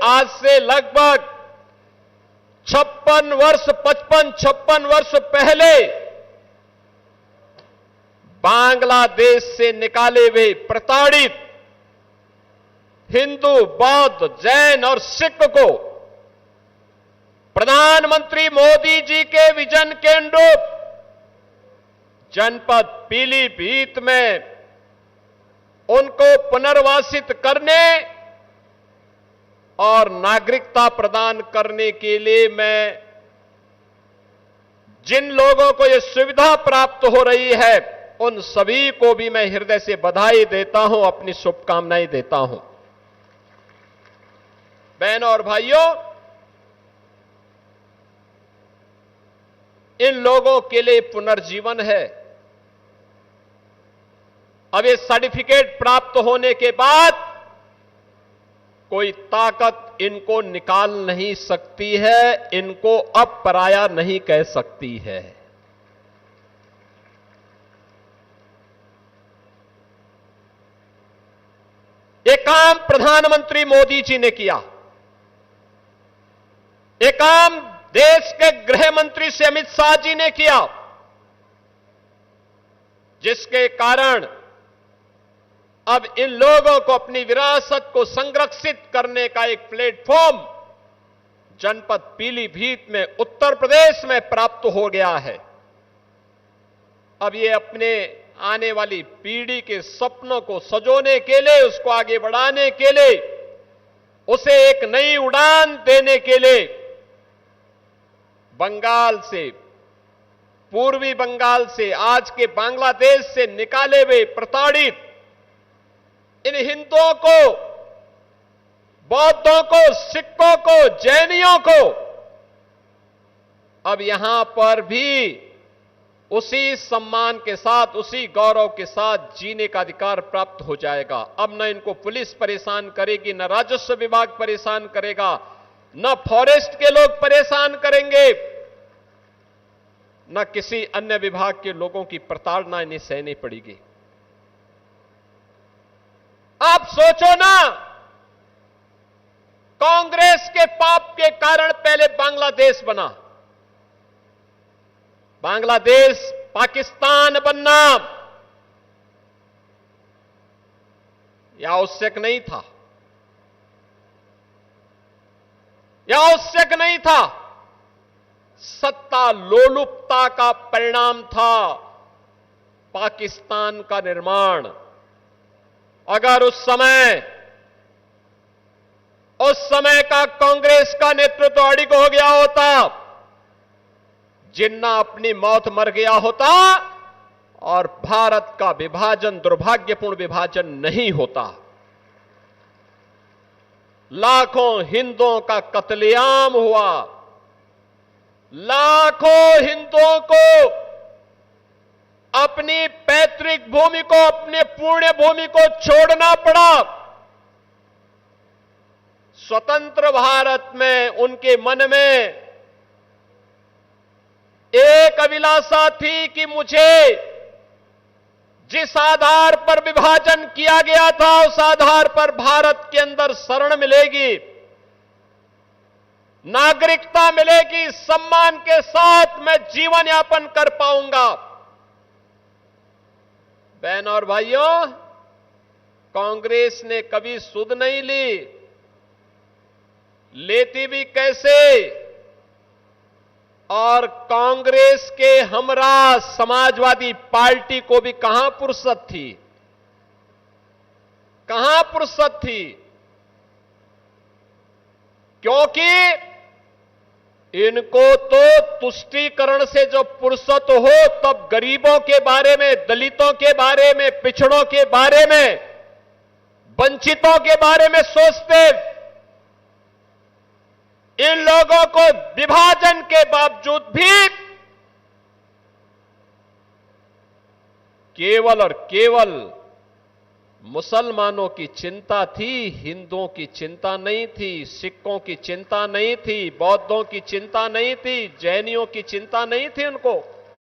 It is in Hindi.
आज से लगभग 55 वर्ष पहले बांग्लादेश से निकाले हुए प्रताड़ित हिंदू, बौद्ध, जैन और सिख को प्रधानमंत्री मोदी जी के विजन के अनुरूप जनपद पीलीभीत में उनको पुनर्वासित करने और नागरिकता प्रदान करने के लिए मैं जिन लोगों को यह सुविधा प्राप्त हो रही है उन सभी को भी मैं हृदय से बधाई देता हूं, अपनी शुभकामनाएं देता हूं। बहनों और भाइयों, इन लोगों के लिए पुनर्जीवन है। अब ये सर्टिफिकेट प्राप्त होने के बाद कोई ताकत इनको निकाल नहीं सकती है, इनको अब पराया नहीं कह सकती है। ये काम प्रधानमंत्री मोदी जी ने किया। ये काम देश के गृह मंत्री से अमित शाह जी ने किया, जिसके कारण अब इन लोगों को अपनी विरासत को संरक्षित करने का एक प्लेटफॉर्म जनपद पीलीभीत में उत्तर प्रदेश में प्राप्त हो गया है। अब ये अपने आने वाली पीढ़ी के सपनों को सजोने के लिए, उसको आगे बढ़ाने के लिए, उसे एक नई उड़ान देने के लिए बंगाल से, पूर्वी बंगाल से, आज के बांग्लादेश से निकाले हुए प्रताड़ित इन हिंदुओं को, बौद्धों को, सिखों को, जैनियों को अब यहां पर भी उसी सम्मान के साथ, उसी गौरव के साथ जीने का अधिकार प्राप्त हो जाएगा। अब न इनको पुलिस परेशान करेगी, न राजस्व विभाग परेशान करेगा, न फॉरेस्ट के लोग परेशान करेंगे, न किसी अन्य विभाग के लोगों की प्रताड़ना इन्हें सहनी पड़ेगी। आप सोचो ना, कांग्रेस के पाप के कारण पहले बांग्लादेश बना, बांग्लादेश पाकिस्तान बनना यह आवश्यक नहीं था, यह आवश्यक नहीं था। सत्ता लोलुपता का परिणाम था पाकिस्तान का निर्माण। अगर उस समय का कांग्रेस का नेतृत्व अड़िग हो गया होता, जिन्ना अपनी मौत मर गया होता और भारत का विभाजन दुर्भाग्यपूर्ण विभाजन नहीं होता। लाखों हिंदुओं का कत्लेआम हुआ, लाखों हिंदुओं को अपनी पैतृक भूमि को, अपने पुण्य भूमि को छोड़ना पड़ा। स्वतंत्र भारत में उनके मन में एक अभिलाषा थी कि मुझे जिस आधार पर विभाजन किया गया था उस आधार पर भारत के अंदर शरण मिलेगी, नागरिकता मिलेगी, सम्मान के साथ मैं जीवन यापन कर पाऊंगा। बहन और भाइयों, कांग्रेस ने कभी सुध नहीं ली, लेती भी कैसे, और कांग्रेस के हमरा समाजवादी पार्टी को भी कहां फुर्सत थी, कहां फुर्सत थी, क्योंकि इनको तो तुष्टीकरण से जो फुर्सत हो तब गरीबों के बारे में, दलितों के बारे में, पिछड़ों के बारे में, वंचितों के बारे में सोचते। इन लोगों को विभाजन के बावजूद भी केवल और केवल मुसलमानों की चिंता थी, हिंदुओं की चिंता नहीं थी, सिखों की चिंता नहीं थी, बौद्धों की चिंता नहीं थी, जैनियों की चिंता नहीं थी उनको।